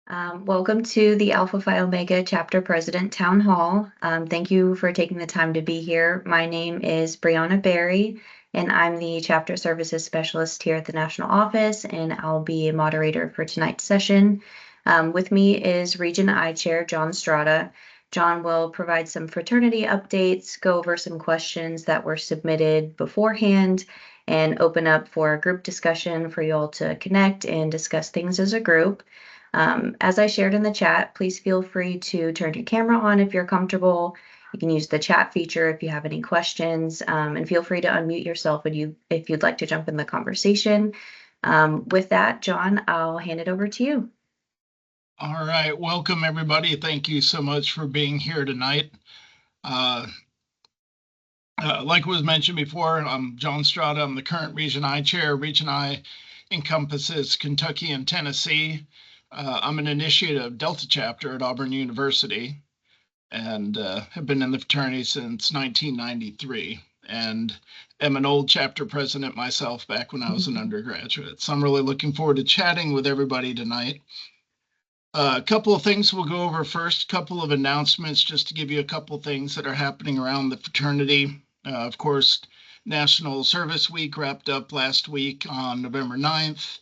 Welcome to the Alpha Phi Omega Chapter President Town Hall. Thank you for taking the time to be here. My name is Brianna Berry, and I'm the Chapter Services Specialist here at the National Office, and I'll be a moderator for tonight's session. With me is Region I Chair John Strada. John will provide some fraternity updates, go over some questions that were submitted beforehand, and open up for a group discussion for you all to connect and discuss things as a group. As I shared in the chat, please feel free to turn your camera on if you're comfortable. You can use the chat feature if you have any questions, and feel free to unmute yourself if you'd like to jump in the conversation. With that, John, I'll hand it over to you. All right, welcome everybody. Thank you so much for being here tonight. Like was mentioned before, I'm John Strada. I'm the current Region I Chair. Region I encompasses Kentucky and Tennessee. I'm an initiate of Delta Chapter at Auburn University and have been in the fraternity since 1993 and am an old chapter president myself back when I was an undergraduate. So I'm really looking forward to chatting with everybody tonight. A couple of things we'll go over first, a couple of announcements just to give you a couple of things that are happening around the fraternity. Of course, National Service Week wrapped up last week on November 9th,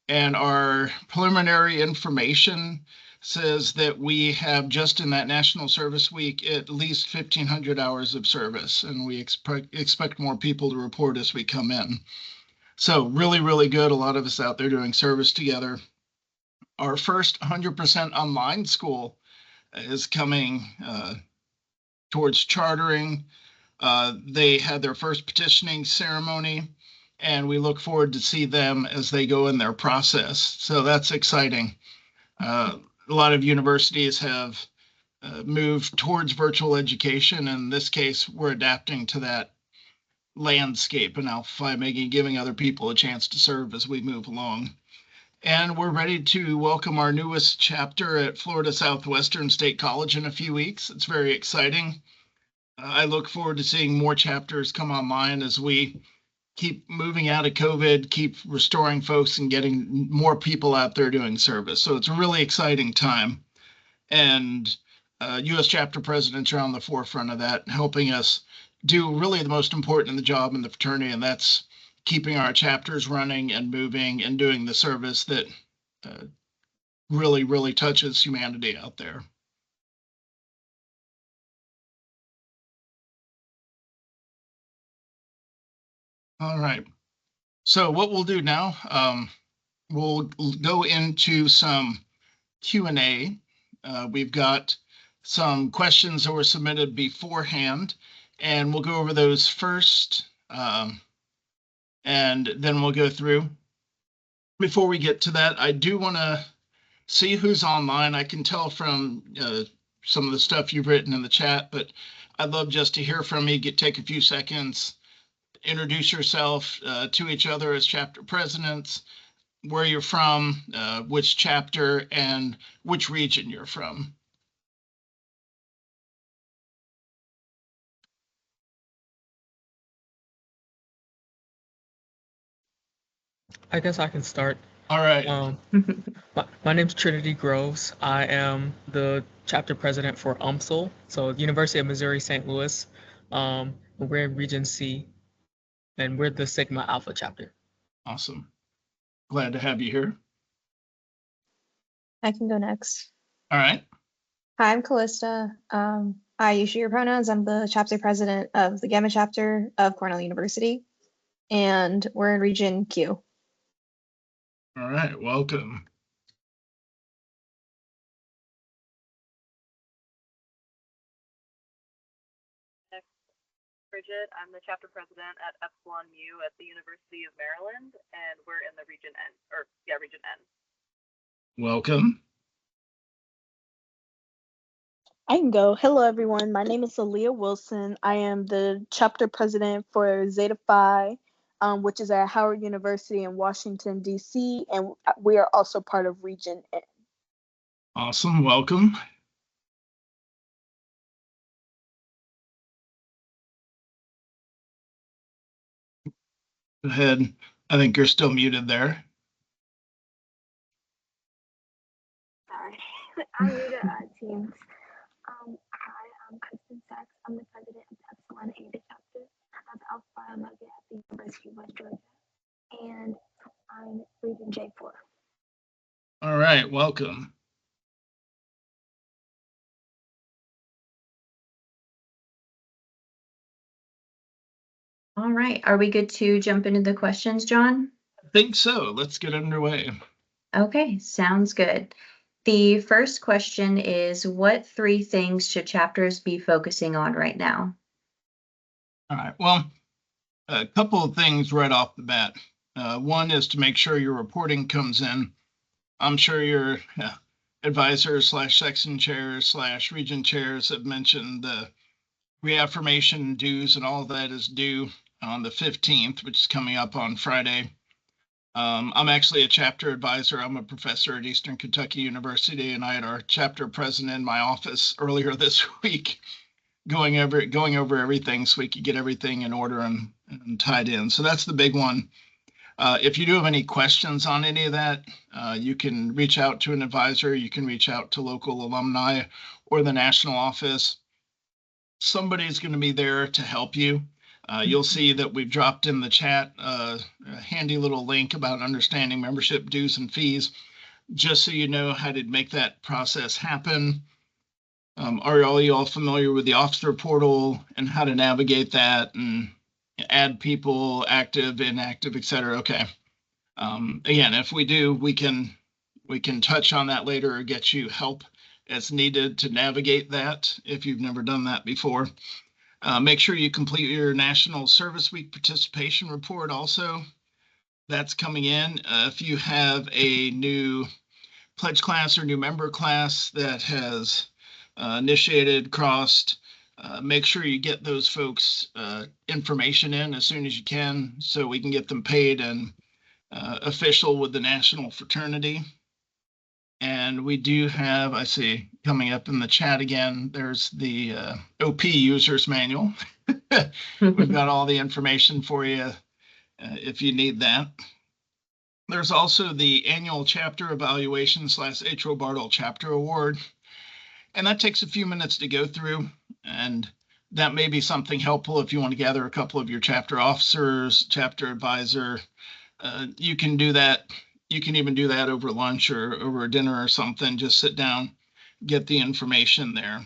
and our preliminary information says that we have just in that National Service Week at least 1,500 hours of service, and we expect more people to report as we come in. So really, really good. A lot of us out there doing service together. Our first 100% online school is coming towards chartering. They had their first petitioning ceremony, and we look forward to see them as they go in their process. So that's exciting. A lot of universities have moved towards virtual education. In this case, we're adapting to that landscape in Alpha Phi Omega, giving other people a chance to serve as we move along. And we're ready to welcome our newest chapter at Florida Southwestern State College in a few weeks. It's very exciting. I look forward to seeing more chapters come online as we keep moving out of COVID, keep restoring folks and getting more people out there doing service. So it's a really exciting time. And U.S. chapter presidents are on the forefront of that, helping us do really the most important in the job in the fraternity, and that's keeping our chapters running and moving and doing the service that really, really touches humanity out there. All right. So what we'll do now, we'll go into some Q&A. We've got some questions that were submitted beforehand, and we'll go over those first, and then we'll go through. Before we get to that, I do want to see who's online. I can tell from some of the stuff you've written in the chat, but I'd love just to hear from you. Take a few seconds, introduce yourself to each other as chapter presidents, where you're from, which chapter, and which region you're from. I guess I can start. All right. My name's Trinity Groves. I am the chapter president for UMSL, so University of Missouri St. Louis. We're in Region C, and we're the Sigma Alpha chapter. Awesome. Glad to have you here. I can go next. All right. Hi, I'm Callista. I use she, her pronouns. I'm the chapter president of the Gamma chapter of Cornell University, and we're in Region Q. All right, welcome. Bridget, I'm the chapter president at Epsilon Mu at the University of Maryland, and we're in the Region N, Region N. Welcome. I can go. Hello, everyone. My name is Aaliyah Wilson. I am the chapter president for Zeta Phi, which is at Howard University in Washington, D.C., and we are also part of Region N. Awesome. Welcome. Go ahead. I think you're still muted there. I'm new to teams. Hi, I'm Kristen Sachs. I'm the president of the Epsilon Eta chapter of Alpha Phi Omega at the University of West Georgia, and I'm Region J4. All right, welcome. All right, are we good to jump into the questions, John? I think so. Let's get underway. Okay, sounds good. The first question is, what 3 things should chapters be focusing on right now? All right, well, a couple of things right off the bat. One is to make sure your reporting comes in. I'm sure your advisors / section chairs / region chairs have mentioned the reaffirmation dues and all of that is due on the 15th, which is coming up on Friday. I'm actually a chapter advisor. I'm a professor at Eastern Kentucky University, and I had our chapter president in my office earlier this week going over everything so we could get everything in order and tied in. So that's the big one. If you do have any questions on any of that, you can reach out to an advisor. You can reach out to local alumni or the national office. Somebody's going to be there to help you. You'll see that we've dropped in the chat a handy little link about understanding membership dues and fees, just so you know how to make that process happen. Are you all familiar with the officer portal and how to navigate that and add people, active, inactive, etc.? Okay. Again, if we do, we can touch on that later or get you help as needed to navigate that if you've never done that before. Make sure you complete your National Service Week participation report also. That's coming in. If you have a new pledge class or new member class that has initiated, crossed, make sure you get those folks information in as soon as you can so we can get them paid and official with the National Fraternity. And we do have, I see coming up in the chat again, there's the OP Users Manual. We've got all the information for you if you need that. There's also the annual chapter evaluation / H.O. Bartle Chapter Award. And that takes a few minutes to go through. And that may be something helpful if you want to gather a couple of your chapter officers, chapter advisor. You can do that. You can even do that over lunch or over a dinner or something. Just sit down, get the information there.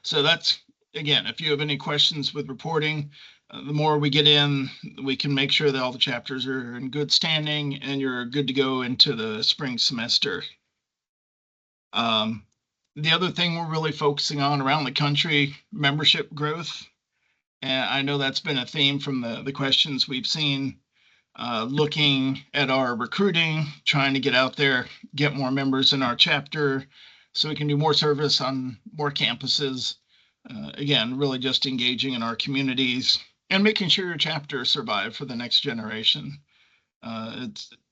So that's, again, if you have any questions with reporting, the more we get in, we can make sure that all the chapters are in good standing and you're good to go into the spring semester. The other thing we're really focusing on around the country, membership growth. And I know that's been a theme from the questions we've seen. Looking at our recruiting, trying to get out there, get more members in our chapter so we can do more service on more campuses. Again, really just engaging in our communities and making sure your chapter survive for the next generation.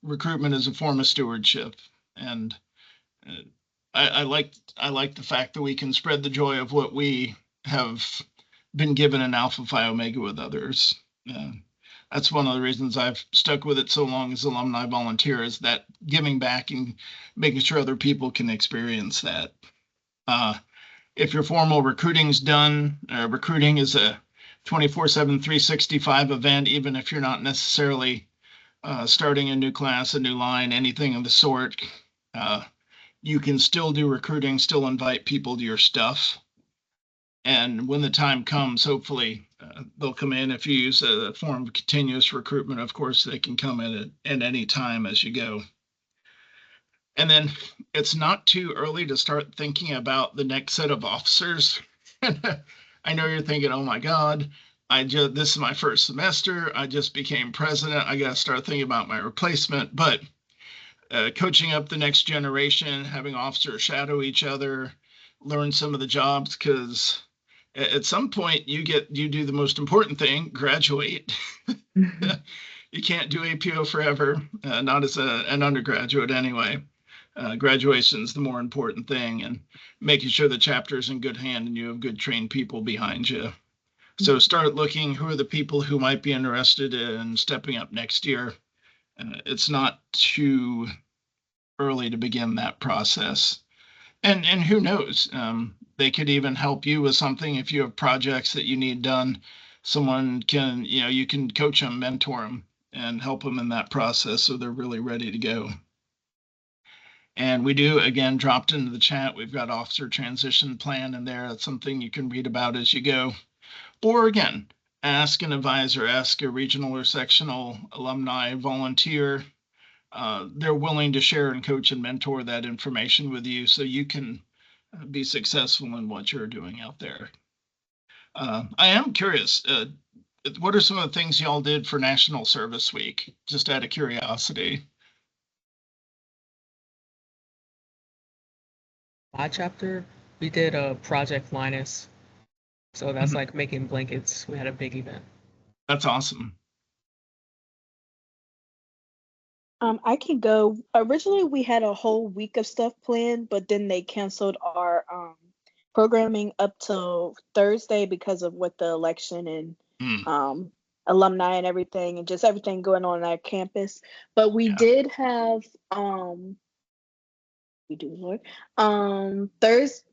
Recruitment is a form of stewardship, and I like the fact that we can spread the joy of what we have been given in Alpha Phi Omega with others. That's one of the reasons I've stuck with it so long as alumni volunteer, is that giving back and making sure other people can experience that. If your formal recruiting's done, recruiting is a 24/7, 365 event, even if you're not necessarily starting a new class, a new line, anything of the sort. You can still do recruiting, still invite people to your stuff. And when the time comes, hopefully they'll come in. If you use a form of continuous recruitment, of course, they can come in at any time as you go. And then it's not too early to start thinking about the next set of officers. I know you're thinking, oh my God, this is my first semester. I just became president. I got to start thinking about my replacement. But coaching up the next generation, having officers shadow each other, learn some of the jobs, because at some point you do the most important thing, graduate. You can't do APO forever, not as an undergraduate anyway. Graduation is the more important thing, and making sure the chapter is in good hand and you have good trained people behind you. So start looking, who are the people who might be interested in stepping up next year. It's not too early to begin that process. And who knows, they could even help you with something if you have projects that you need done. Someone can, you can coach them, mentor them, and help them in that process so they're really ready to go. And we do, again, dropped into the chat, we've got officer transition plan in there. That's something you can read about as you go. Or again, ask an advisor, ask a regional or sectional alumni volunteer. They're willing to share and coach and mentor that information with you so you can be successful in what you're doing out there. I am curious, what are some of the things y'all did for National Service Week? Just out of curiosity. My chapter, we did a Project Linus. So that's like making blankets. We had a big event. That's awesome. I can go. Originally, we had a whole week of stuff planned, but then they canceled our programming up till Thursday because of what the election and alumni and everything, and just everything going on our campus. But we did have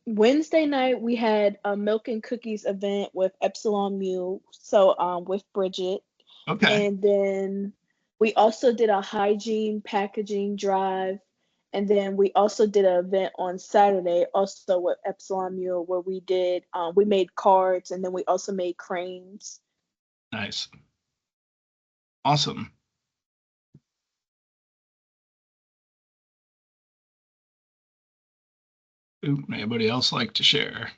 Wednesday night we had a milk and cookies event with Epsilon Mu, so with Bridget. Okay. And then we also did a hygiene packaging drive. And then we also did an event on Saturday, also with Epsilon Mu, where we made cards, and then we also made cranes. Nice. Awesome. Ooh, anybody else like to share?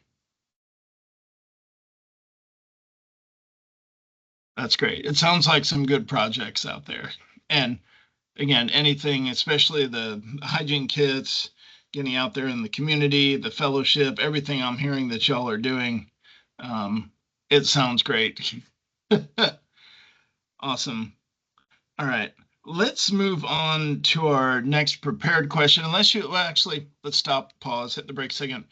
That's great. It sounds like some good projects out there. And again, anything, especially the hygiene kits, getting out there in the community, the fellowship, everything I'm hearing that y'all are doing, it sounds great. Awesome. All right. Let's move on to our next prepared question. Let's stop, pause, hit the break a second.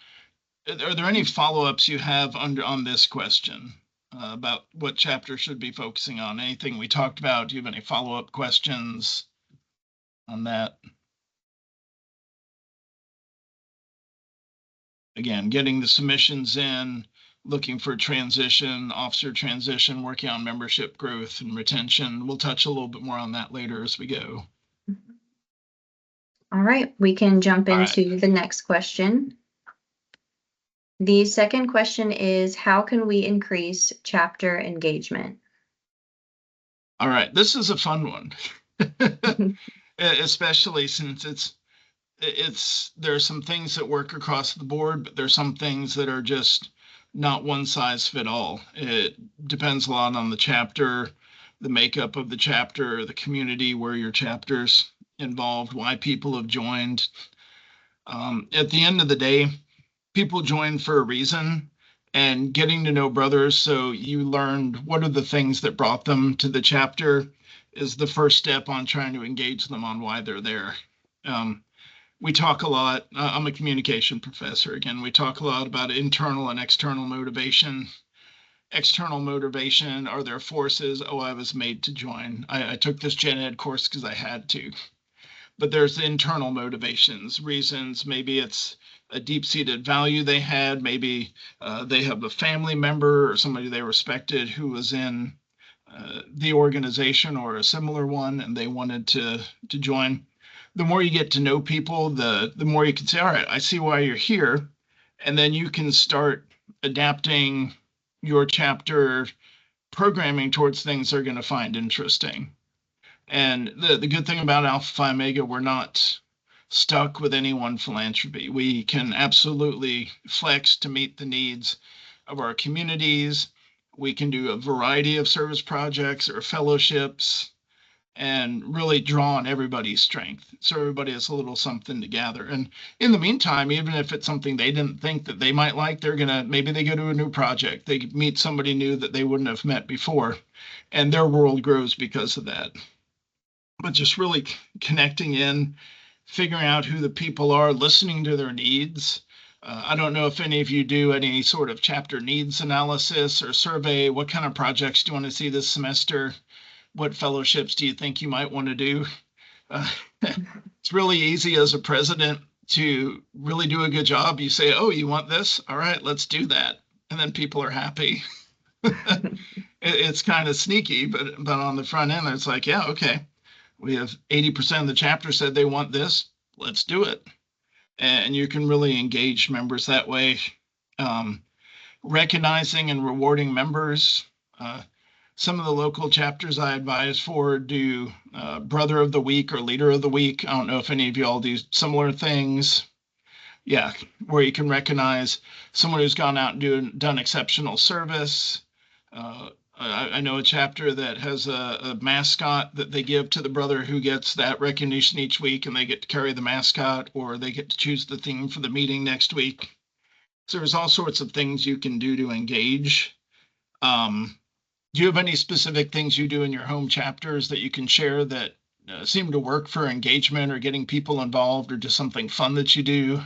Are there any follow-ups you have on this question about what chapter should be focusing on? Anything we talked about? Do you have any follow-up questions on that? Again, getting the submissions in, looking for transition, officer transition, working on membership growth and retention. We'll touch a little bit more on that later as we go. All right, we can jump into the next question. The second question is, how can we increase chapter engagement? All right, this is a fun one, especially since there are some things that work across the board, but there's some things that are just not one size fit all. It depends a lot on the chapter, the makeup of the chapter, the community where your chapter's involved, why people have joined. At the end of the day, people join for a reason, and getting to know brothers so you learned what are the things that brought them to the chapter is the first step on trying to engage them on why they're there. We talk a lot, I'm a communication professor again, we talk a lot about internal and external motivation. External motivation are their forces. Oh, I was made to join. I took this gen ed course because I had to. But there's the internal motivations, reasons. Maybe it's a deep-seated value they had. Maybe they have a family member or somebody they respected who was in the organization or a similar one, and they wanted to join. The more you get to know people, the more you can say, all right, I see why you're here. And then you can start adapting your chapter programming towards things they're going to find interesting. And the good thing about Alpha Phi Omega, we're not stuck with any one philanthropy. We can absolutely flex to meet the needs of our communities. We can do a variety of service projects or fellowships and really draw on everybody's strength. So everybody has a little something to gather. And in the meantime, even if it's something they didn't think that they might like, maybe they go to a new project. They meet somebody new that they wouldn't have met before, and their world grows because of that. But just really connecting in, figuring out who the people are, listening to their needs. I don't know if any of you do any sort of chapter needs analysis or survey. What kind of projects do you want to see this semester? What fellowships do you think you might want to do? It's really easy as a president to really do a good job. You say, oh, you want this? All right, let's do that. And then people are happy. It's kind of sneaky, but on the front end, it's like, yeah, okay, we have 80% of the chapter said they want this. Let's do it. And you can really engage members that way. Recognizing and rewarding members. Some of the local chapters I advise for do Brother of the Week or Leader of the Week. I don't know if any of you all do similar things. Yeah, where you can recognize someone who's gone out and done exceptional service. I know a chapter that has a mascot that they give to the brother who gets that recognition each week, and they get to carry the mascot, or they get to choose the theme for the meeting next week. So there's all sorts of things you can do to engage. Do you have any specific things you do in your home chapters that you can share that seem to work for engagement or getting people involved, or just something fun that you do?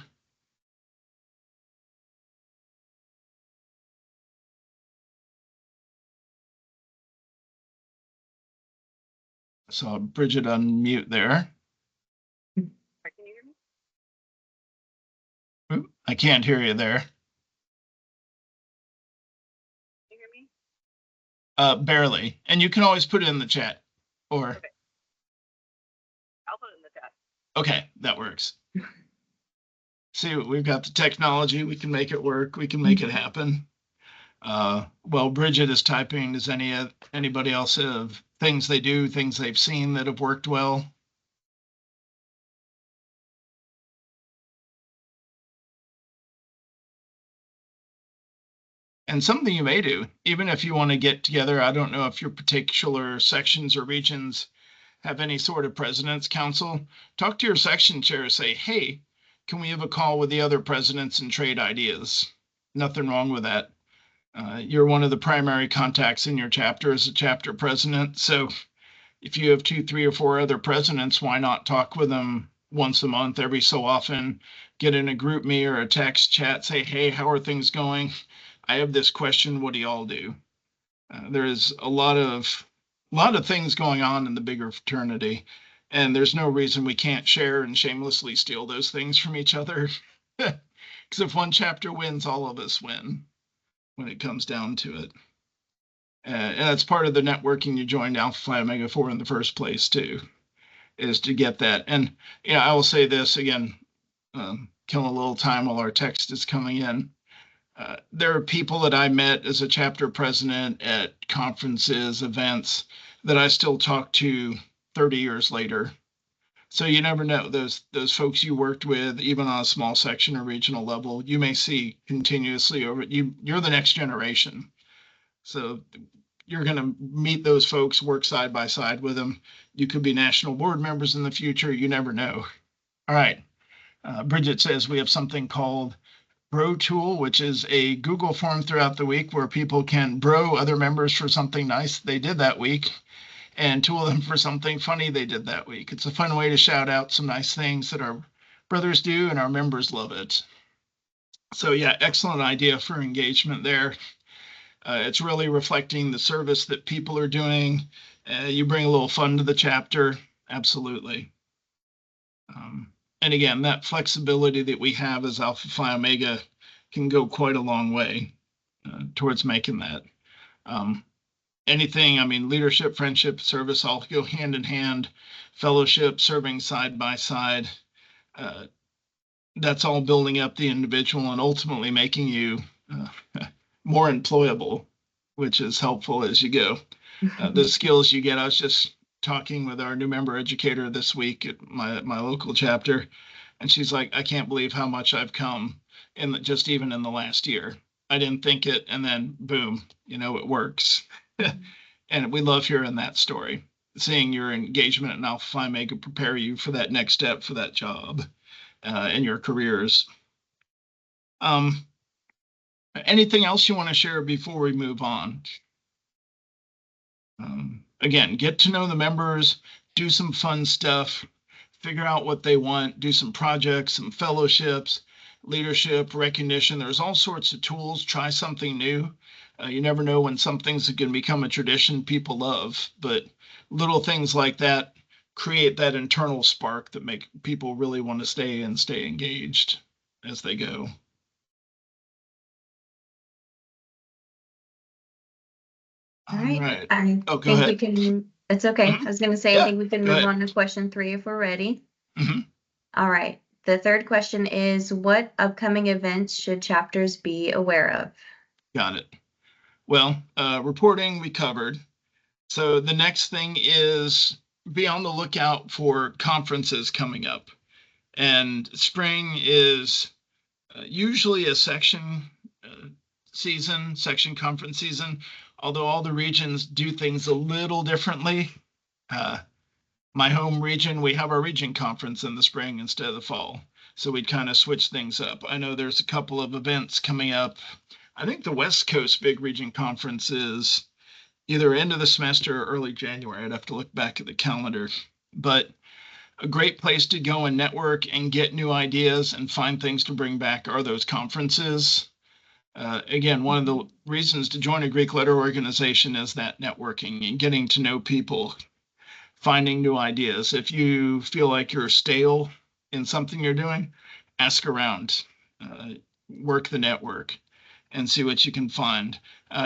So Bridget, unmute there. Can you hear me? Oop, I can't hear you there. Can you hear me? Barely. And you can always put it in the chat. Or Okay. I'll put it in the chat. okay, that works. See, we've got the technology. We can make it work. We can make it happen. Well, Bridget is typing. Does anybody else have things they do, things they've seen that have worked well? And something you may do, even if you want to get together. I don't know if your particular sections or regions have any sort of president's council. Talk to your section chair, say, hey, can we have a call with the other presidents and trade ideas? Nothing wrong with that. You're one of the primary contacts in your chapter as a chapter president. So if you have 2, 3, or 4 other presidents, why not talk with them once a month, every so often, get in a group me or a text chat, say, hey, how are things going? I have this question. What do y'all do? There's a lot of things going on in the bigger fraternity, and there's no reason we can't share and shamelessly steal those things from each other. Because if one chapter wins, all of us win when it comes down to it. And that's part of the networking you joined Alpha Phi Omega for in the first place too, is to get that. And yeah, I will say this again, kill a little time while our text is coming in. There are people that I met as a chapter president at conferences, events, that I still talk to 30 years later. So you never know, those folks you worked with, even on a small section or regional level, you may see continuously over you're the next generation. So you're going to meet those folks, work side by side with them. You could be national board members in the future. You never know. All right. Bridget says we have something called Bro Tool, which is a Google form throughout the week where people can bro other members for something nice they did that week, and tool them for something funny they did that week. It's a fun way to shout out some nice things that our brothers do, and our members love it. So yeah, excellent idea for engagement there. It's really reflecting the service that people are doing. You bring a little fun to the chapter, absolutely. And again, that flexibility that we have as Alpha Phi Omega can go quite a long way towards making that. Anything, I mean, leadership, friendship, service all go hand in hand. Fellowship, serving side by side. That's all building up the individual and ultimately making you more employable, which is helpful as you go. The skills you get, I was just talking with our new member educator this week at my local chapter, and she's like, I can't believe how much I've come just even in the last year. I didn't think it, and then boom, it works. And we love hearing that story, seeing your engagement in Alpha Phi Omega prepare you for that next step, for that job in your careers. Anything else you want to share before we move on? Again, get to know the members, do some fun stuff, figure out what they want, do some projects, some fellowships, leadership, recognition. There's all sorts of tools. Try something new. You never know when something's going to become a tradition people love, but little things like that create that internal spark that make people really want to stay engaged as they go. All right. right. I Oh, go think we ahead. can, it's okay. Mhm. I was going to say, I Yeah, think we can go move ahead. on to question 3 if we're ready. Mhm. All right. The third question is, what upcoming events should chapters be aware of? Got it. Well, reporting we covered. So the next thing is be on the lookout for conferences coming up. And spring is usually a section conference season, although all the regions do things a little differently. My home region, we have our region conference in the spring instead of the fall. So we'd kind of switch things up. I know there's a couple of events coming up. I think the West Coast Big Region Conference is either end of the semester or early January. I'd have to look back at the calendar. But a great place to go and network and get new ideas and find things to bring back are those conferences. Again, one of the reasons to join a Greek letter organization is that networking and getting to know people, finding new ideas. If you feel like you're stale in something you're doing, ask around, work the network, and see what you can find.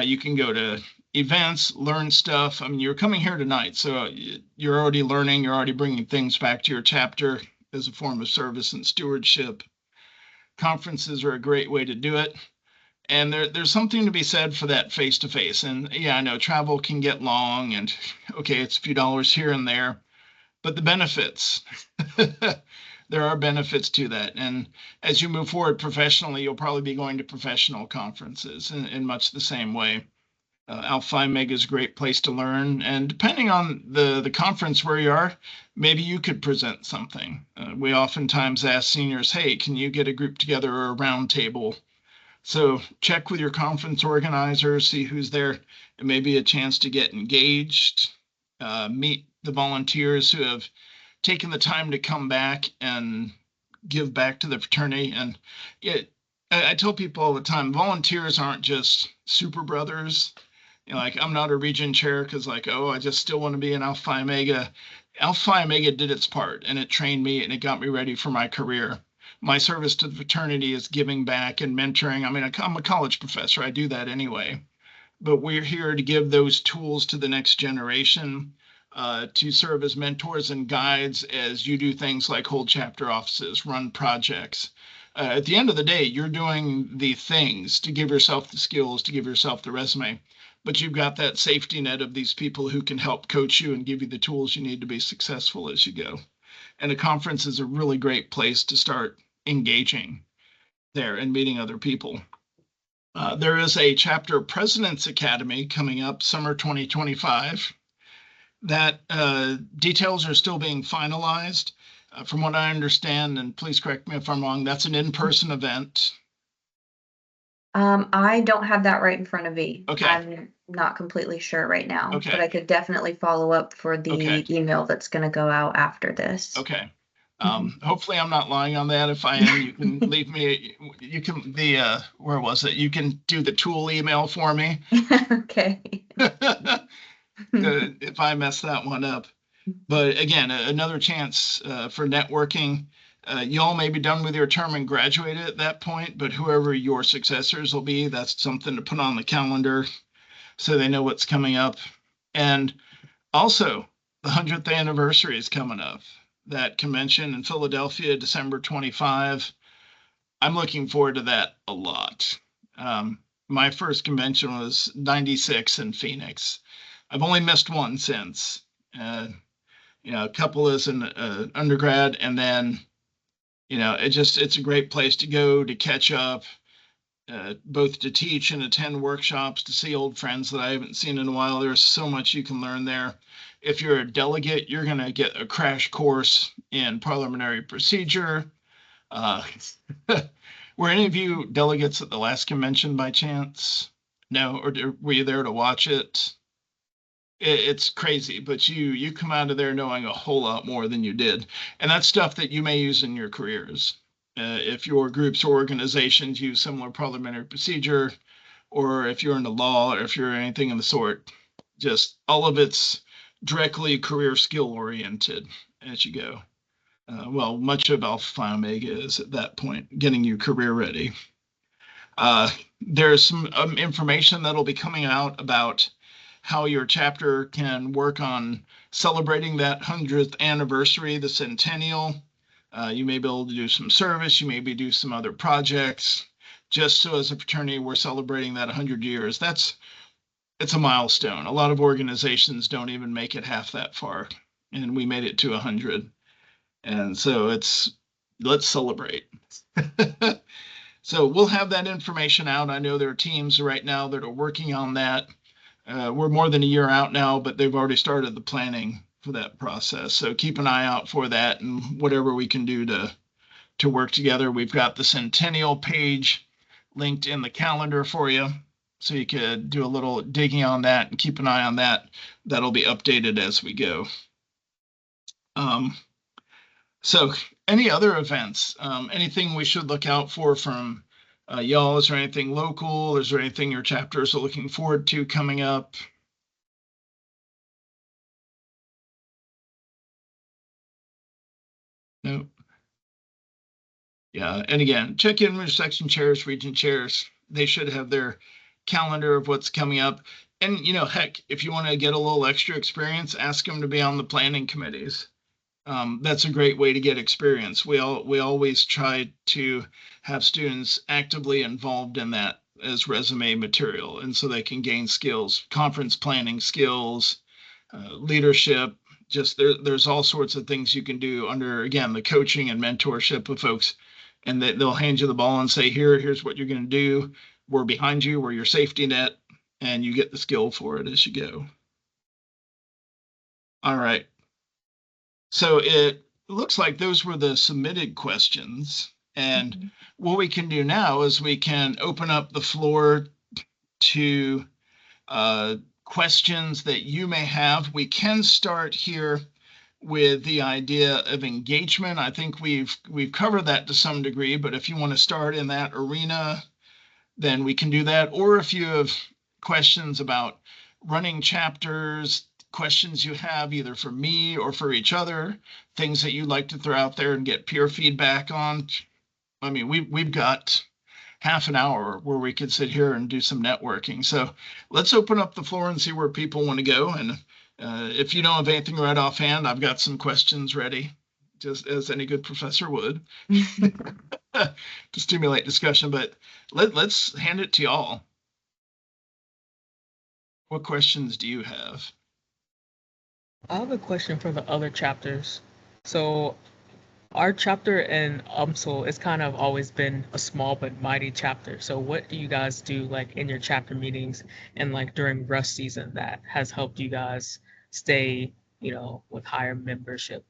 You can go to events, learn stuff. I mean, you're coming here tonight, so you're already learning, you're already bringing things back to your chapter as a form of service and stewardship. Conferences are a great way to do it. And there's something to be said for that face to face. And yeah, I know travel can get long and okay, it's a few dollars here and there, but the benefits, there are benefits to that. And as you move forward professionally, you'll probably be going to professional conferences in much the same way. Alpha Phi Omega is a great place to learn. And depending on the conference where you are, maybe you could present something. We oftentimes ask seniors, hey, can you get a group together or a round table? So check with your conference organizer, see who's there. It may be a chance to get engaged, meet the volunteers who have taken the time to come back and give back to the fraternity. And I tell people all the time, volunteers aren't just super brothers. Like I'm not a region chair because like, oh, I just still want to be an Alpha Phi Omega. Alpha Phi Omega did its part and it trained me and it got me ready for my career. My service to the fraternity is giving back and mentoring. I mean, I'm a college professor. I do that anyway. But we're here to give those tools to the next generation to serve as mentors and guides as you do things like hold chapter offices, run projects. At the end of the day, you're doing the things to give yourself the skills, to give yourself the resume. But you've got that safety net of these people who can help coach you and give you the tools you need to be successful as you go. And a conference is a really great place to start engaging there and meeting other people. There is a chapter President's Academy coming up summer 2025 that details are still being finalized. From what I understand, and please correct me if I'm wrong, that's an in-person event. I don't have that right in front of me. Okay. I'm not completely sure right now, Okay. but I could definitely follow up for the Okay. email that's going to go out after this. Okay. Hopefully I'm not lying on that. If I am, you can leave me, you can, where was it? You can do the tool email for me. Okay. If I mess that one up. But again, another chance for networking. You all may be done with your term and graduated at that point, but whoever your successors will be, that's something to put on the calendar so they know what's coming up. And also, the 100th anniversary is coming up. That convention in Philadelphia, December 25. I'm looking forward to that a lot. My first convention was 96 in Phoenix. I've only missed one since. A couple as an undergrad, and then it's a great place to go to catch up, both to teach and attend workshops, to see old friends that I haven't seen in a while. There's so much you can learn there. If you're a delegate, you're going to get a crash course in parliamentary procedure. Were any of you delegates at the last convention by chance? No, or were you there to watch it? It's crazy, but you come out of there knowing a whole lot more than you did. And that's stuff that you may use in your careers. If your groups or organizations use similar parliamentary procedure, or if you're into law, or if you're anything of the sort, just all of it's directly career skill oriented as you go. Well, much of Alpha Phi Omega is at that point, getting you career ready. There's some information that'll be coming out about how your chapter can work on celebrating that 100th anniversary, the centennial. You may be able to do some service, you maybe do some other projects. Just so as a fraternity, we're celebrating that 100 years. It's a milestone. A lot of organizations don't even make it half that far, and we made it to 100. And so let's celebrate. So we'll have that information out. I know there are teams right now that are working on that. We're more than a year out now, but they've already started the planning for that process. So keep an eye out for that and whatever we can do to work together. We've got the Centennial page linked in the calendar for you. So you could do a little digging on that and keep an eye on that. That'll be updated as we go. So any other events, anything we should look out for from y'all? Is there anything local? Is there anything your chapters are looking forward to coming up? No. Yeah, and again, check in with section chairs, region chairs. They should have their calendar of what's coming up. And heck, if you want to get a little extra experience, ask them to be on the planning committees. That's a great way to get experience. We always try to have students actively involved in that as resume material, and so they can gain skills, conference planning skills, leadership. Just there's all sorts of things you can do under, again, the coaching and mentorship of folks, and they'll hand you the ball and say, here's what you're going to do. We're behind you. We're your safety net, and you get the skill for it as you go. All right. So it looks like those were the submitted questions. And what we can do now is we can open up the floor to questions that you may have. We can start here with the idea of engagement. I think we've covered that to some degree, but if you want to start in that arena, then we can do that. Or if you have questions about running chapters, questions you have either for me or for each other, things that you'd like to throw out there and get peer feedback on. I mean, we've got half an hour where we could sit here and do some networking. So let's open up the floor and see where people want to go. And if you don't have anything right offhand, I've got some questions ready, just as any good professor would, to stimulate discussion. But let's hand it to y'all. What questions do you have? I have a question for the other chapters. So our chapter in UMSL has kind of always been a small but mighty chapter. So what do you guys do like in your chapter meetings and like during rush season that has helped you guys stay, with higher membership?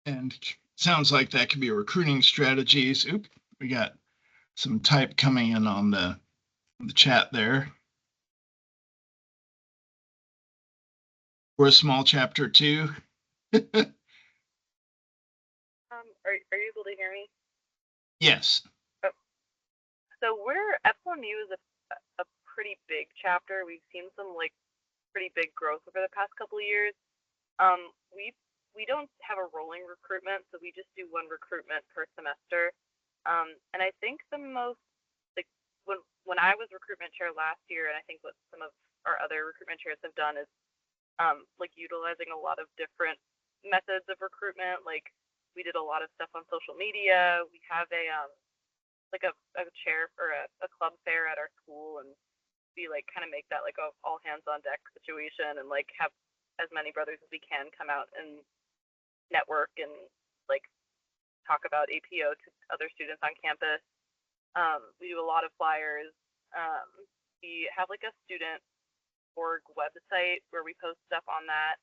And sounds like that could be recruiting strategies. Oop, we got some type coming in on the chat there. We're a small chapter too. Are you able to hear me? Yes. Oh. So F1U is a pretty big chapter. We've seen some pretty big growth over the past couple of years. We don't have a rolling recruitment, so we just do one recruitment per semester. And I think the most when I was recruitment chair last year, and I think what some of our other recruitment chairs have done is utilizing a lot of different methods of recruitment. Like we did a lot of stuff on social media. We have a chair for a club fair at our school, and we kind of make that a all hands on deck situation, and have as many brothers as we can come out and network and talk about APO to other students on campus. We do a lot of flyers. We have a student org website where we post stuff on that.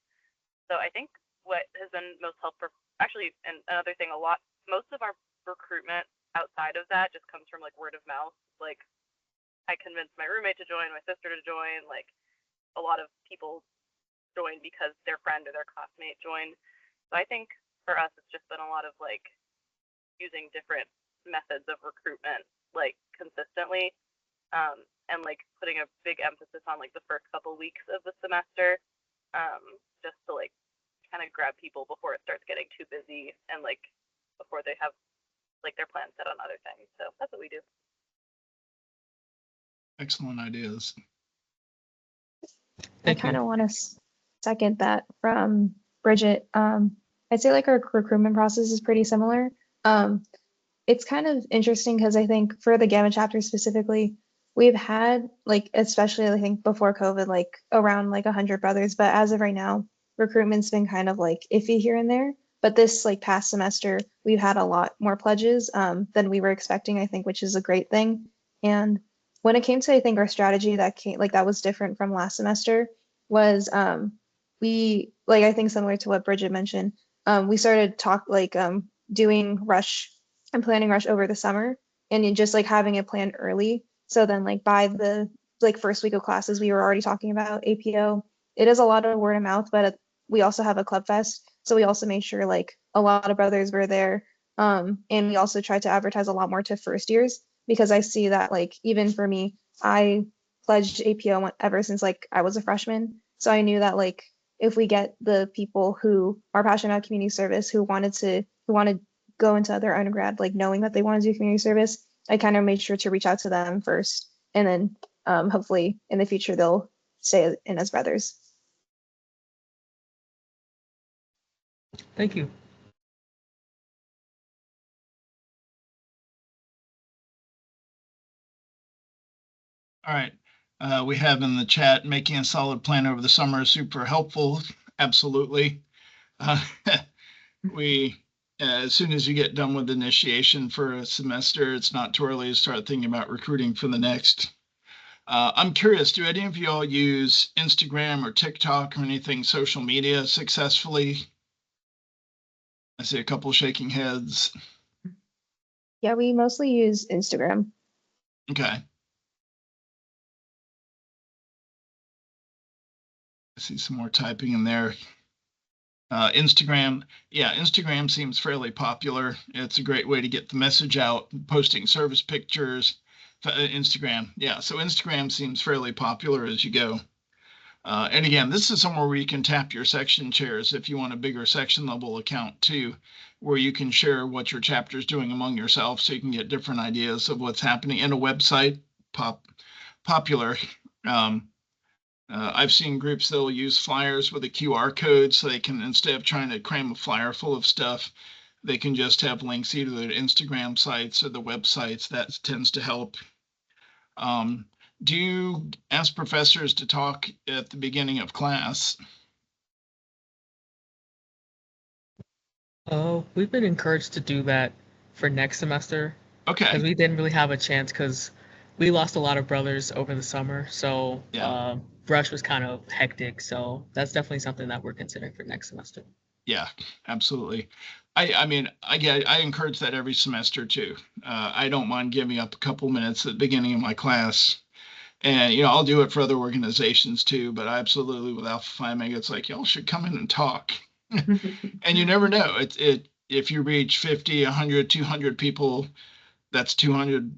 So I think what has been most helpful, actually, and another thing, most of our recruitment outside of that just comes from word of mouth. I convinced my roommate to join, my sister to join. A lot of people join because their friend or their classmate joined. So I think for us, it's just been a lot of like using different methods of recruitment like consistently, and like putting a big emphasis on like the first couple weeks of the semester, just to like kind of grab people before it starts getting too busy and like before they have like their plans set on other things. So that's what we do. Excellent ideas. I kind of want to second that from Bridget. I'd say like our recruitment process is pretty similar. It's kind of interesting because I think for the Gamma chapter specifically, we've had like, especially I think before COVID, like around like 100 brothers, but as of right now, recruitment's been kind of like iffy here and there. But this like past semester, we've had a lot more pledges than we were expecting, I think, which is a great thing. And when it came to, I think, our strategy that came like that was different from last semester was we like I think similar to what Bridget mentioned, we started doing rush and planning rush over the summer and just like having it planned early. So then like by the like first week of classes, we were already talking about APO. It is a lot of word of mouth, but we also have a club fest. So we also made sure like a lot of brothers were there. And we also tried to advertise a lot more to first years because I see that like even for me, I pledged APO ever since like I was a freshman. So I knew that like if we get the people who are passionate about community service who want to go into their undergrad like knowing that they want to do community service, I kind of made sure to reach out to them first, and then hopefully in the future they'll stay in as brothers. Thank you. All right. We have in the chat, making a solid plan over the summer is super helpful. Absolutely. As soon as you get done with initiation for a semester, it's not too early to start thinking about recruiting for the next. I'm curious, do any of y'all use Instagram or TikTok or anything social media successfully? I see a couple shaking heads. Yeah, we mostly use Instagram. Okay. I see some more typing in there. Instagram, yeah, Instagram seems fairly popular. It's a great way to get the message out, posting service pictures. Instagram, yeah, so Instagram seems fairly popular as you go. And again, this is somewhere where you can tap your section chairs if you want a bigger section level account too, where you can share what your chapter is doing among yourself so you can get different ideas of what's happening in a website. Popular. I've seen groups that'll use flyers with a QR code so they can, instead of trying to cram a flyer full of stuff, they can just have links either to their Instagram sites or the websites. That tends to help. Do you ask professors to talk at the beginning of class? We've been encouraged to do that for next semester. Okay. Because we didn't really have a chance because we lost a lot of brothers over the summer. So Yeah. Brush was kind of hectic. So that's definitely something that we're considering for next semester. Yeah, absolutely. I mean, I encourage that every semester too. I don't mind giving up a couple minutes at the beginning of my class. And, I'll do it for other organizations too, but absolutely with Alpha Phi Omega, it's like, y'all should come in and talk. And you never know. If you reach 50, 100, 200 people, that's 200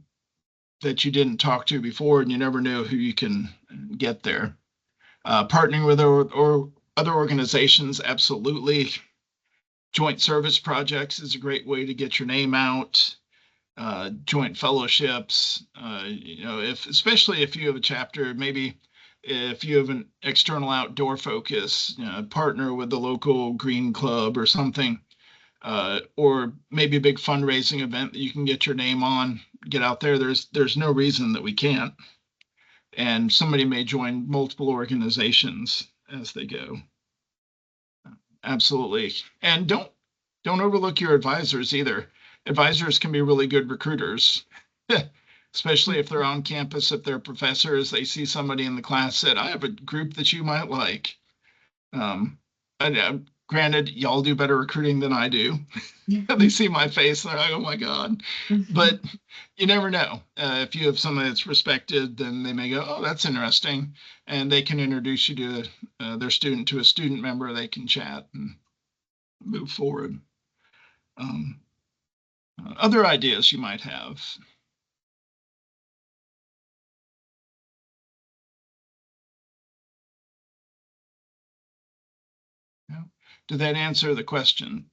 that you didn't talk to before, and you never know who you can get there. Partnering with or other organizations, absolutely. Joint service projects is a great way to get your name out. Joint fellowships, especially if you have a chapter, maybe if you have an external outdoor focus, partner with the local green club or something, or maybe a big fundraising event that you can get your name on, get out there. There's no reason that we can't. And somebody may join multiple organizations as they go. Absolutely. And don't overlook your advisors either. Advisors can be really good recruiters, especially if they're on campus, if they're professors, they see somebody in the class said, I have a group that you might like. And Granted, y'all do better recruiting than I do. They see my face, they're like, oh my God. But you never know. If you have somebody that's respected, then they may go, oh, that's interesting. And they can introduce you to their student to a student member. They can chat and move forward. Other ideas you might have. Yeah. Did that answer the question?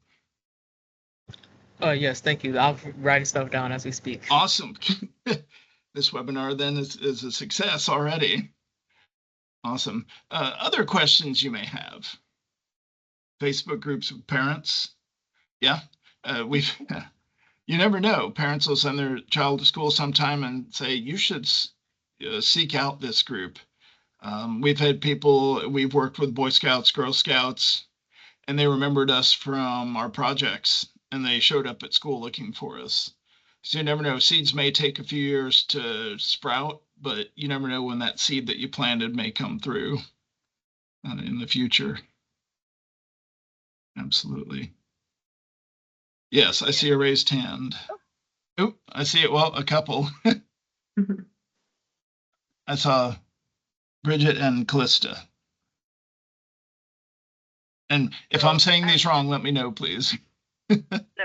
Yes, thank you. I'll write stuff down as we speak. Awesome. This webinar then is a success already. Awesome. Other questions you may have? Facebook groups of parents. Yeah, we've. You never know. Parents will send their child to school sometime and say, you should seek out this group. We've had people, we've worked with Boy Scouts, Girl Scouts, and they remembered us from our projects, and they showed up at school looking for us. So you never know. Seeds may take a few years to sprout, but you never know when that seed that you planted may come through in the future. Absolutely. Yes, I see a raised hand. Oh, I see it. Well, a couple. I saw Bridget and Callista. And if I'm saying these wrong, let me know, please. No,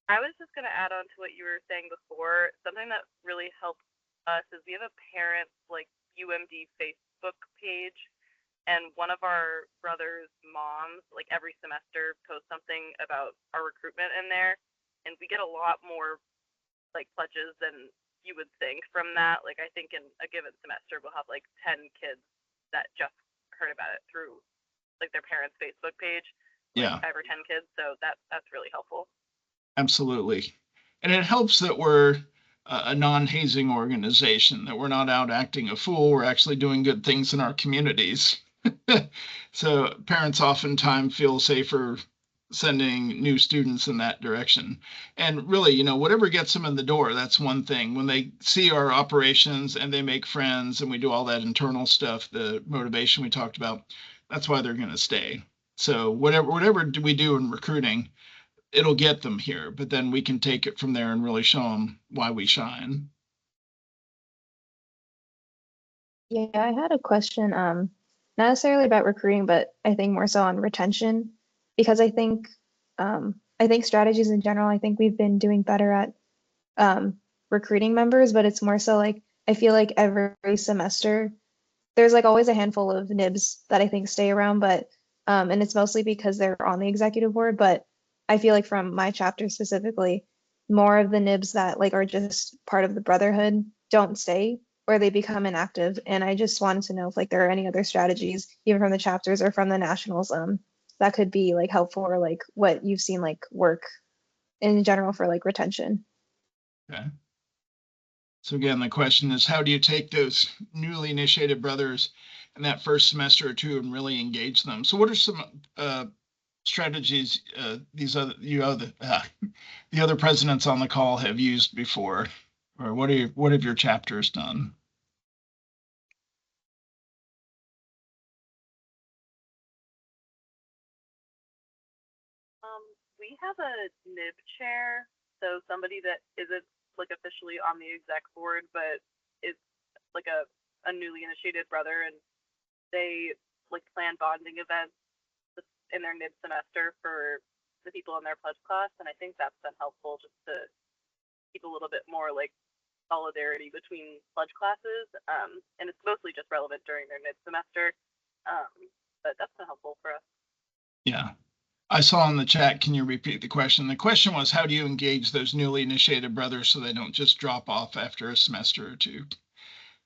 I was just going to add on to what you were saying before. Something that really helps us is we have a parent like UMD Facebook page, and one of our brother's moms, like every semester, posts something about our recruitment in there, and we get a lot more like pledges than you would think from that. Like I think in a given semester we'll have like 10 kids that just heard about it through like their parents' Facebook page. Like Yeah. 5 or 10 kids, so that's really helpful. Absolutely. And it helps that we're a non-hazing organization, that we're not out acting a fool. We're actually doing good things in our communities. So parents oftentimes feel safer sending new students in that direction. And really, you know, whatever gets them in the door, that's one thing. When they see our operations and they make friends and we do all that internal stuff, the motivation we talked about, that's why they're going to stay. So whatever we do in recruiting, it'll get them here, but then we can take it from there and really show them why we shine. Yeah, I had a question, not necessarily about recruiting, but I think more so on retention, because I think strategies in general, I think we've been doing better at recruiting members, but it's more so like I feel like every semester there's like always a handful of nibs that I think stay around, but and it's mostly because they're on the executive board, but I feel like from my chapter specifically, more of the nibs that like are just part of the brotherhood don't stay or they become inactive. And I just wanted to know if like there are any other strategies, even from the chapters or from the nationals, that could be like helpful or like what you've seen like work in general for like retention. Okay. So again, the question is, how do you take those newly initiated brothers in that first semester or two and really engage them? So what are some strategies the other presidents on the call have used before, or what have your chapters done? We have a nib chair, so somebody that isn't like officially on the exec board, but is like a newly initiated brother, and they like plan bonding events in their nib semester for the people in their pledge class, and I think that's been helpful just to keep a little bit more like solidarity between pledge classes, and it's mostly just relevant during their nib semester, but that's been helpful for us. Yeah. I saw in the chat, can you repeat the question? The question was, how do you engage those newly initiated brothers so they don't just drop off after a semester or two?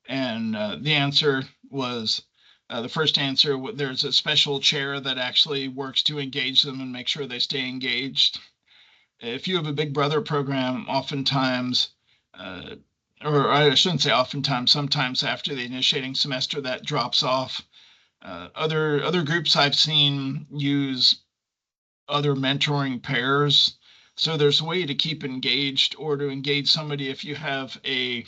And the answer was, the first answer, there's a special chair that actually works to engage them and make sure they stay engaged. If you have a Big Brother program, oftentimes, or I shouldn't say oftentimes, sometimes after the initiating semester, that drops off. Other groups I've seen use other mentoring pairs. So there's a way to keep engaged or to engage somebody if you have I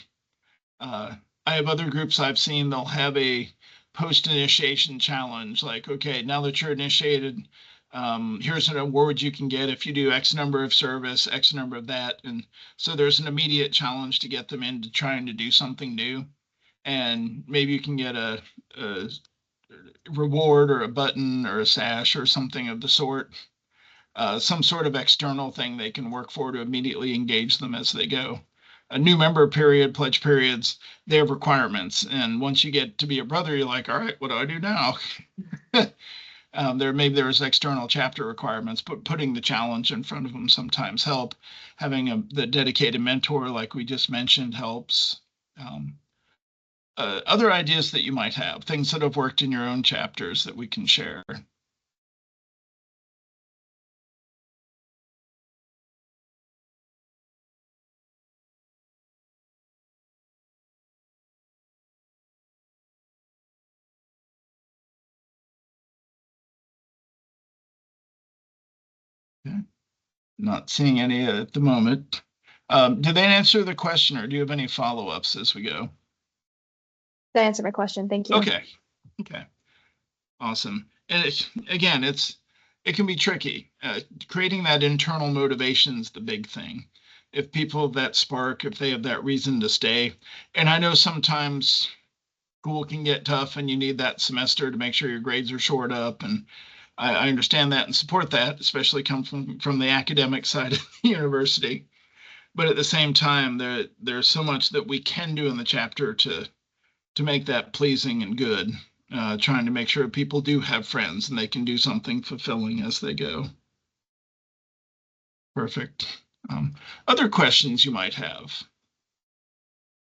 have other groups I've seen, they'll have a post-initiation challenge, like, okay, now that you're initiated, Here's an award you can get if you do X number of service, X number of that. And so there's an immediate challenge to get them into trying to do something new. And maybe you can get a reward or a button or a sash or something of the sort. Some sort of external thing they can work for to immediately engage them as they go. A new member period, pledge periods, they have requirements. And once you get to be a brother, you're like, all right, what do I do now? There's external chapter requirements, but putting the challenge in front of them sometimes help. Having the dedicated mentor, like we just mentioned, helps. Other ideas that you might have, things that have worked in your own chapters that we can share. Okay. Not seeing any at the moment. Did they answer the question, or do you have any follow-ups as we go? That answered my question. Thank you. Okay. Awesome. And it can be tricky. Creating that internal motivation is the big thing. If people have that spark, if they have that reason to stay. And I know sometimes school can get tough and you need that semester to make sure your grades are shored up. And I understand that and support that, especially come from the academic side of the university. But at the same time, there's so much that we can do in the chapter to make that pleasing and good. Trying to make sure people do have friends and they can do something fulfilling as they go. Perfect. Other questions you might have?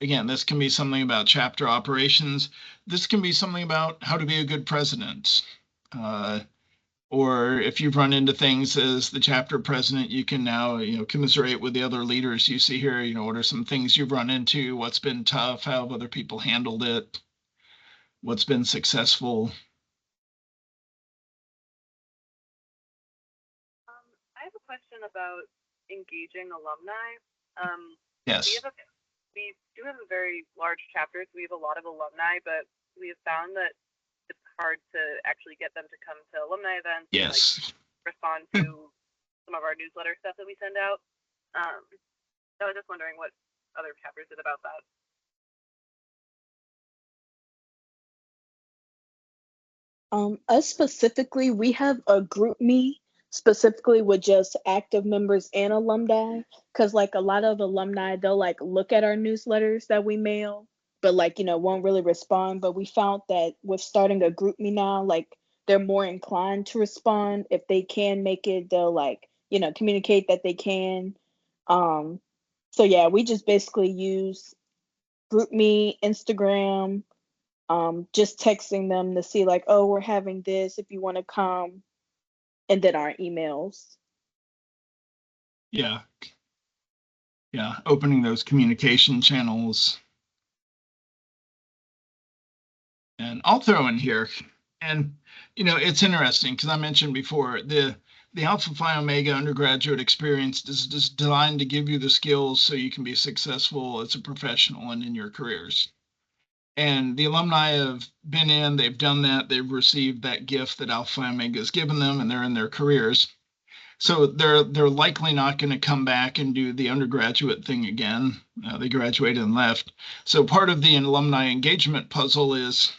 Again, this can be something about chapter operations. This can be something about how to be a good president. Or if you've run into things as the chapter president, you can now, commiserate with the other leaders you see here. What are some things you've run into? What's been tough? How have other people handled it? What's been successful? I have a question about engaging alumni. Yes. We do have a very large chapter, so we have a lot of alumni, but we have found that it's hard to actually get them to come to alumni events. Yes. And, respond to some of our newsletter stuff that we send out. So I was just wondering what other chapters did about that. Us specifically, we have a group me specifically with just active members and alumni, because like a lot of alumni, they'll like look at our newsletters that we mail, but won't really respond. But we found that with starting a group me now, like they're more inclined to respond. If they can make it, they'll communicate that they can. So yeah, we just basically use group me, Instagram, just texting them to see like, oh, we're having this, if you want to come, and then our emails. Yeah. Opening those communication channels. And I'll throw in here, and it's interesting because I mentioned before the Alpha Phi Omega undergraduate experience is designed to give you the skills so you can be successful as a professional and in your careers. And the alumni have been in, they've done that, they've received that gift that Alpha Phi Omega has given them, and they're in their careers. So they're likely not going to come back and do the undergraduate thing again. They graduated and left. So part of the alumni engagement puzzle is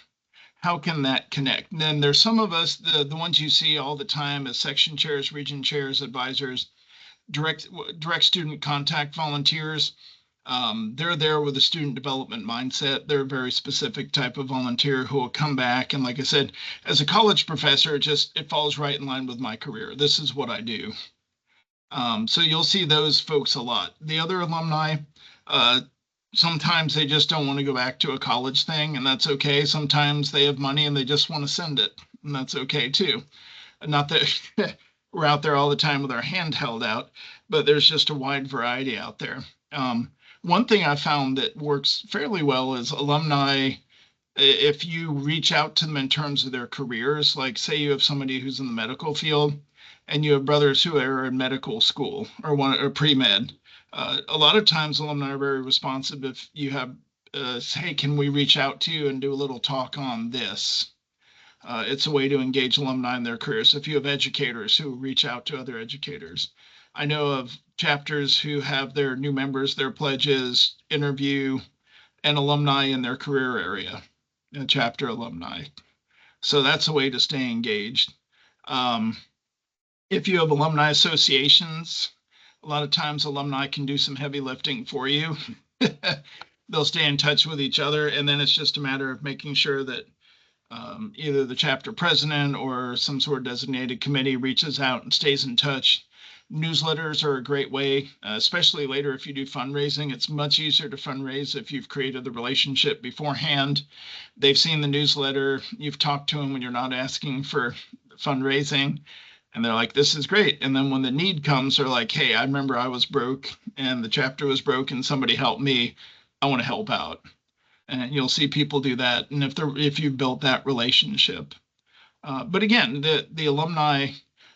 how can that connect? And then there's some of us, the ones you see all the time as section chairs, region chairs, advisors, direct student contact volunteers. They're there with a student development mindset. They're a very specific type of volunteer who will come back. And like I said, as a college professor, it falls right in line with my career. This is what I do. So you'll see those folks a lot. The other alumni, sometimes they just don't want to go back to a college thing, and that's okay. Sometimes they have money and they just want to send it, and that's okay too. Not that we're out there all the time with our hand held out, but there's just a wide variety out there. One thing I found that works fairly well is alumni, if you reach out to them in terms of their careers, like say you have somebody who's in the medical field and you have brothers who are in medical school or pre-med. A lot of times alumni are very responsive if you have, hey, can we reach out to you and do a little talk on this? It's a way to engage alumni in their careers. If you have educators who reach out to other educators, I know of chapters who have their new members, their pledges, interview an alumni in their career area, a chapter alumni. So that's a way to stay engaged. If you have alumni associations, a lot of times alumni can do some heavy lifting for you. They'll stay in touch with each other, and then it's just a matter of making sure that either the chapter president or some sort of designated committee reaches out and stays in touch. Newsletters are a great way, especially later if you do fundraising. It's much easier to fundraise if you've created the relationship beforehand. They've seen the newsletter, you've talked to them when you're not asking for fundraising, and they're like, this is great. And then when the need comes, they're like, hey, I remember I was broke and the chapter was broke and somebody helped me. I want to help out. And you'll see people do that. And if you've built that relationship, but again, the alumni,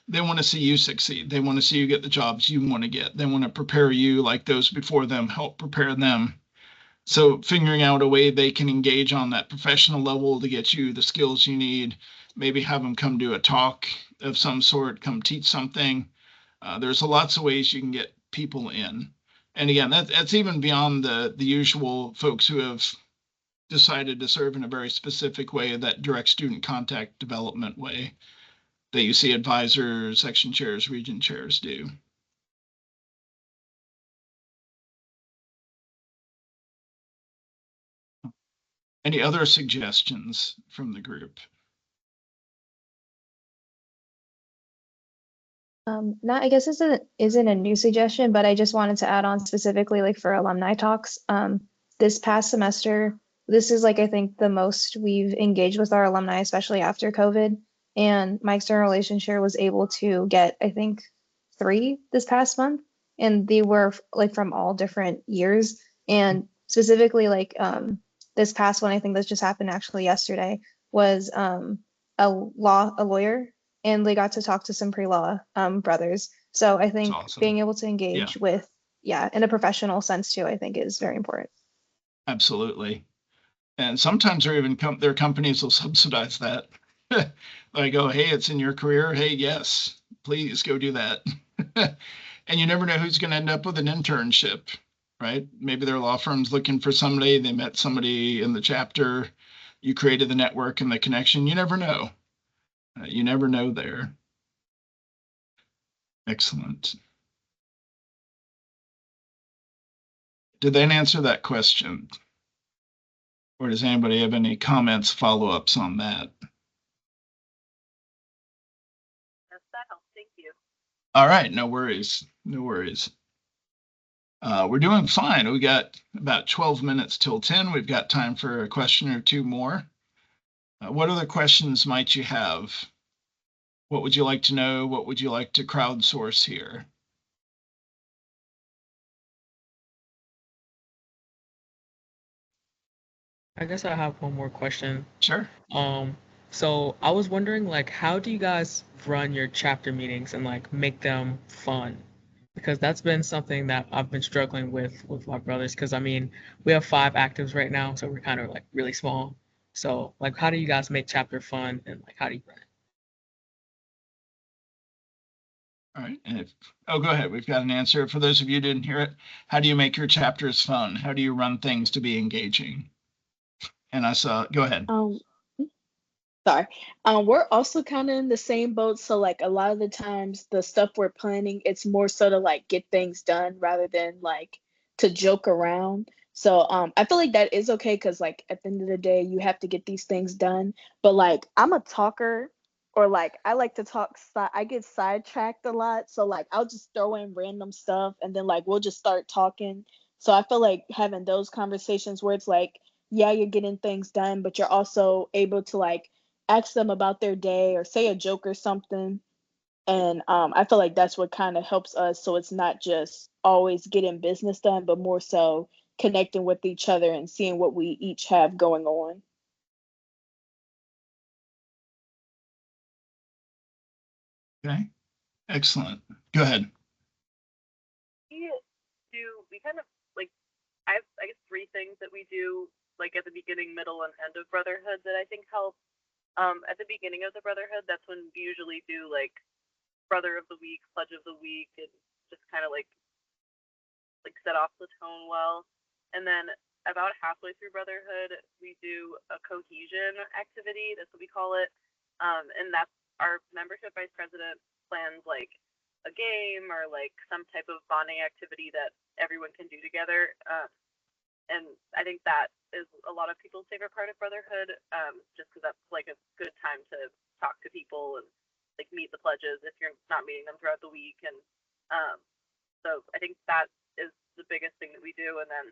they want to see you succeed. They want to see you get the jobs you want to get. They want to prepare you like those before them, help prepare them. So figuring out a way they can engage on that professional level to get you the skills you need, maybe have them come do a talk of some sort, come teach something. There's lots of ways you can get people in. And again, that's even beyond the usual folks who have decided to serve in a very specific way, that direct student contact development way that you see advisors, section chairs, region chairs do. Any other suggestions from the group? Not, I guess this isn't a new suggestion, but I just wanted to add on specifically like for alumni talks. This past semester, this is like I think the most we've engaged with our alumni, especially after COVID. And my external relations chair was able to get, I think, 3 this past month, and they were like from all different years. And specifically, like this past one, I think this just happened actually yesterday, was a lawyer, and they got to talk to some pre-law brothers. So I It's think awesome. being able to Yeah, engage with, yeah, in a professional sense too, I think is very important. absolutely. And sometimes their companies will subsidize that. Like, oh, hey, it's in your career. Hey, yes, please go do that. And you never know who's going to end up with an internship, right? Maybe their law firm's looking for somebody. They met somebody in the chapter. You created the network and the connection. You never know. You never know there. Excellent. Did that answer that question? Or does anybody have any comments, follow-ups on that? Yes, that helps. Thank you. All right, no worries. No worries. We're doing fine. We got about 12 minutes till 10. We've got time for a question or two more. What other questions might you have? What would you like to know? What would you like to crowdsource here? I guess I have one more question. Sure. So I was wondering, like, how do you guys run your chapter meetings and like make them fun? Because that's been something that I've been struggling with my brothers. Because I mean, we have 5 actives right now, so we're kind of like really small. So like, how do you guys make chapter fun and like how do you run it? All right. And go ahead. We've got an answer. For those of you who didn't hear it, how do you make your chapters fun? How do you run things to be engaging? And go ahead. Sorry. We're also kind of in the same boat. So like a lot of the times the stuff we're planning, it's more so to like get things done rather than like to joke around. So I feel like that is okay because like at the end of the day, you have to get these things done. But like I'm a talker, or like I like to talk, I get sidetracked a lot. So like I'll just throw in random stuff and then like we'll just start talking. So I feel like having those conversations where it's like, yeah, you're getting things done, but you're also able to like ask them about their day or say a joke or something. And I feel like that's what kind of helps us. So it's not just always getting business done, but more so connecting with each other and seeing what we each have going on. Okay. Excellent. Go ahead. We kind of like, I guess 3 things that we do like at the beginning, middle, and end of brotherhood that I think help. At the beginning of the Brotherhood, that's when we usually do like Brother of the Week, Pledge of the Week, and just kind of like set off the tone well. And then about halfway through Brotherhood, we do a cohesion activity. That's what we call it. And that's our membership vice president plans like a game or like some type of bonding activity that everyone can do together. And I think that is a lot of people's favorite part of Brotherhood, just because that's like a good time to talk to people and like meet the pledges if you're not meeting them throughout the week. And so I think that is the biggest thing that we do. And then,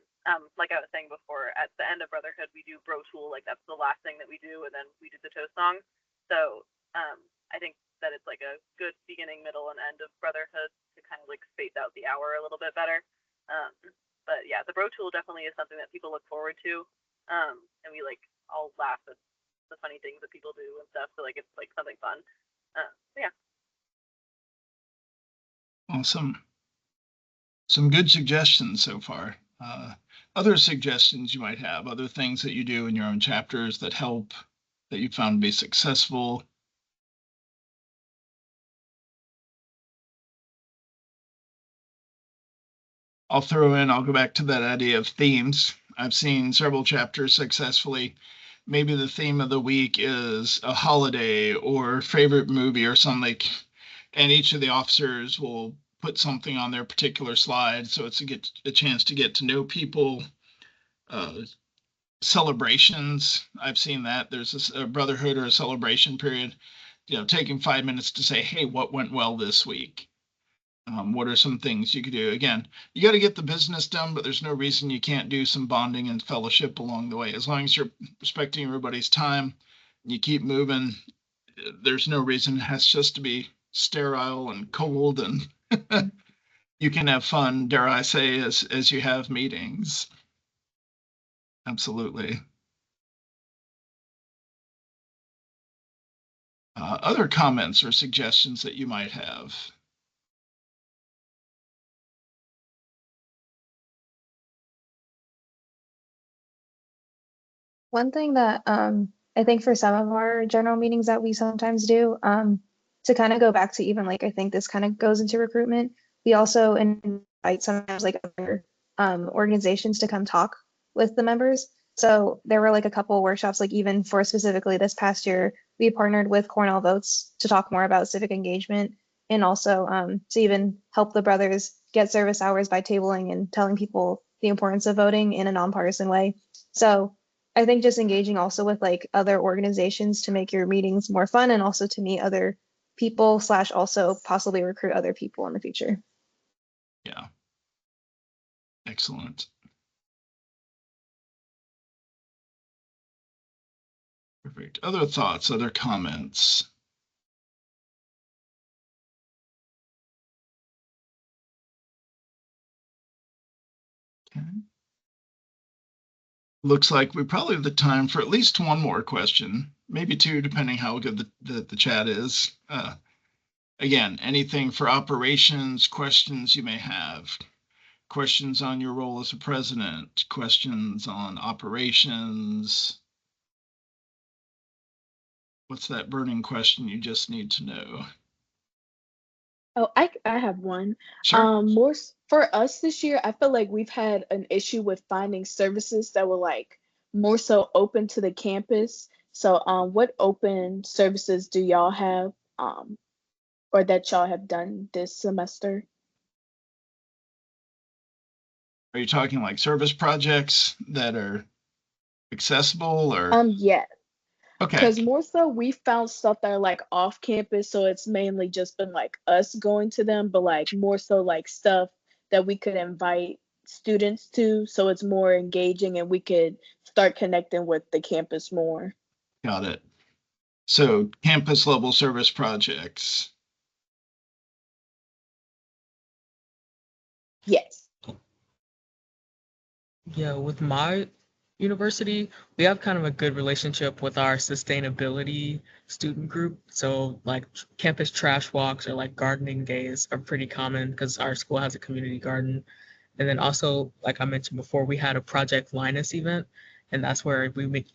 like I was saying before, at the end of Brotherhood, we do Bro Tool. Like that's the last thing that we do, and then we do the toast song. So I think that it's like a good beginning, middle, and end of Brotherhood to kind of like space out the hour a little bit better. But yeah, the Bro Tool definitely is something that people look forward to, and we like all laugh at the funny things that people do and stuff. So like it's like something fun. Yeah. Awesome. Some good suggestions so far. Other suggestions you might have, other things that you do in your own chapters that help, that you found to be successful. I'll go back to that idea of themes. I've seen several chapters successfully. Maybe the theme of the week is a holiday or favorite movie or something, and each of the officers will put something on their particular slide. So it's a chance to get to know people. Celebrations, I've seen that. There's a brotherhood or a celebration period, taking 5 minutes to say, hey, what went well this week? What are some things you could do? Again, you got to get the business done, but there's no reason you can't do some bonding and fellowship along the way. As long as you're respecting everybody's time, you keep moving, there's no reason it has just to be sterile and cold, and you can have fun, dare I say, as you have meetings. Absolutely. Other comments or suggestions that you might have? One thing that I think for some of our general meetings that we sometimes do, to kind of go back to even like I think this kind of goes into recruitment, we also invite sometimes like other organizations to come talk with the members. So there were like a couple of workshops, like even for specifically this past year, we partnered with Cornell Votes to talk more about civic engagement and also to even help the brothers get service hours by tabling and telling people the importance of voting in a nonpartisan way. So I think just engaging also with like other organizations to make your meetings more fun and also to meet other people / also possibly recruit other people in the future. Yeah. Excellent. Perfect. Other thoughts, other comments? Okay. Looks like we probably have the time for at least one more question, maybe two, depending how good the chat is. Again, anything for operations, questions you may have, questions on your role as a president, questions on operations. What's that burning question you just need to know? Oh, I have one. Sure. For us this year, I feel like we've had an issue with finding services that were like more so open to the campus. So, what open services do y'all have, or that y'all have done this semester? Are you talking like service projects that are accessible or? Yeah, Okay, because more so we found stuff that are like off campus, so it's mainly just been like us going to them, but like more so like stuff that we could invite students to, so it's more engaging and we could start connecting with the campus more. got it. So campus level service projects. Yes. Yeah, with my university, we have kind of a good relationship with our sustainability student group. So like campus trash walks or like gardening days are pretty common because our school has a community garden. And then also, like I mentioned before, we had a Project Linus event, and that's where we make,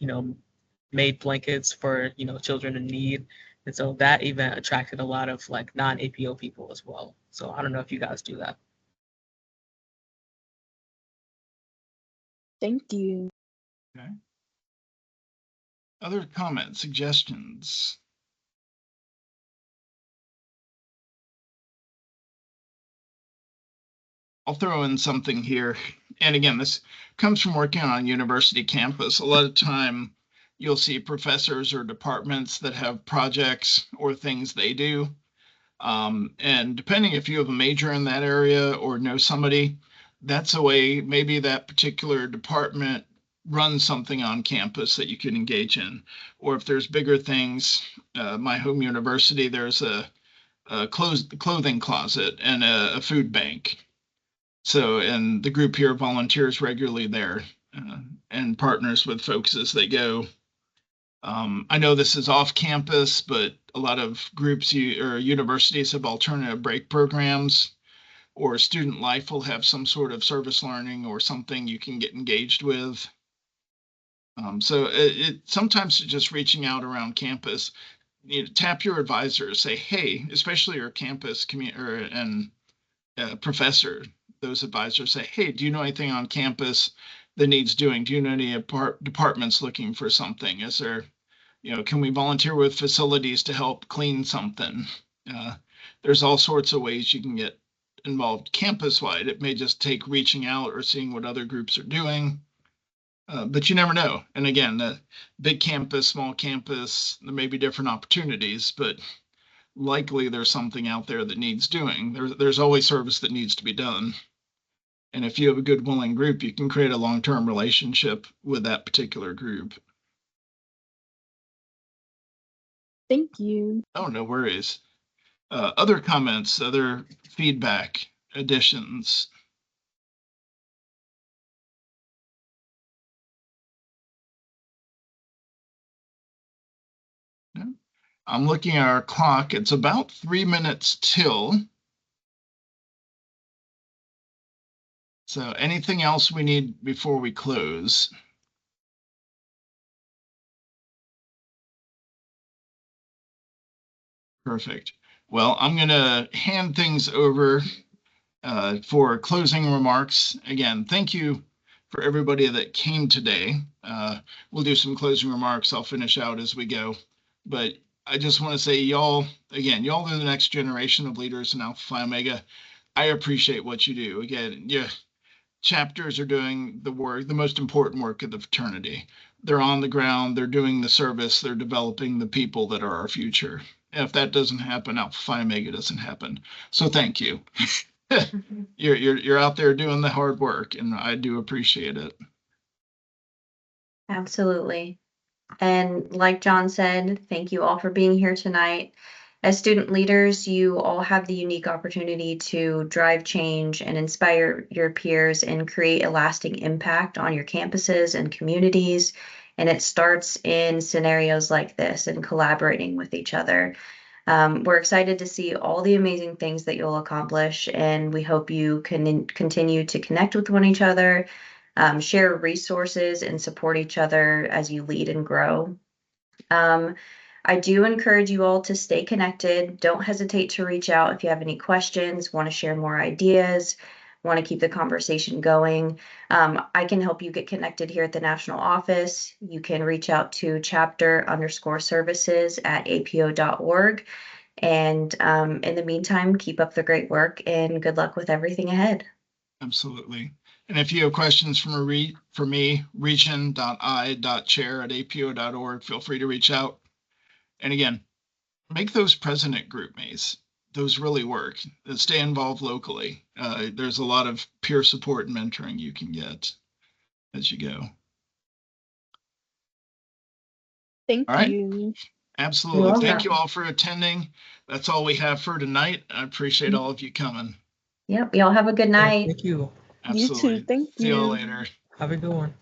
made blankets for, children in need. And so that event attracted a lot of like non-APO people as well. So I don't know if you guys do that. Thank you. Okay. Other comments, suggestions? I'll throw in something here. And again, this comes from working on a university campus. A lot of time you'll see professors or departments that have projects or things they do. And depending if you have a major in that area or know somebody, that's a way maybe that particular department runs something on campus that you can engage in. Or if there's bigger things, my home university, there's a clothing closet and a food bank. So, and the group here volunteers regularly there and partners with folks as they go. I know this is off campus, but a lot of groups or universities have alternative break programs, or student life will have some sort of service learning or something you can get engaged with. So it sometimes just reaching out around campus, tap your advisors, say, hey, especially your campus and professor, those advisors say, hey, do you know anything on campus that needs doing? Do you know any departments looking for something? Is there, can we volunteer with facilities to help clean something? There's all sorts of ways you can get involved campus-wide. It may just take reaching out or seeing what other groups are doing, but you never know. And again, the big campus, small campus, there may be different opportunities, but likely there's something out there that needs doing. There's always service that needs to be done. And if you have a good, willing group, you can create a long-term relationship with that particular group. Thank you. Oh, no worries. Other comments, other feedback, additions? No? I'm looking at our clock. It's about 3 minutes till. So anything else we need before we close? Perfect. Well, I'm going to hand things over for closing remarks. Again, thank you for everybody that came today. We'll do some closing remarks. I'll finish out as we go. But I just want to say, y'all are the next generation of leaders in Alpha Phi Omega. I appreciate what you do. Again, chapters are doing the work, the most important work of the fraternity. They're on the ground, they're doing the service, they're developing the people that are our future. If that doesn't happen, Alpha Phi Omega doesn't happen. So thank you. You're out there doing the hard work, and I do appreciate it. Absolutely. And like John said, thank you all for being here tonight. As student leaders, you all have the unique opportunity to drive change and inspire your peers and create a lasting impact on your campuses and communities. And it starts in scenarios like this and collaborating with each other. We're excited to see all the amazing things that you'll accomplish, and we hope you can continue to connect with each other, share resources, and support each other as you lead and grow. I do encourage you all to stay connected. Don't hesitate to reach out if you have any questions, want to share more ideas, want to keep the conversation going. I can help you get connected here at the national office. You can reach out to chapter_services@apo.org. And in the meantime, keep up the great work and good luck with everything ahead. Absolutely. And if you have questions for me, region.i.chair@apo.org, feel free to reach out. And again, make those president group mates. Those really work. Stay involved locally. There's a lot of peer support and mentoring you can get as you go. Thank All right. you. Absolutely. Thank you all for attending. That's all we have for tonight. I appreciate all of you coming. Yep. Y'all have a good night. Thank you. Absolutely. You too. Thank See you all you. later. Have a good one.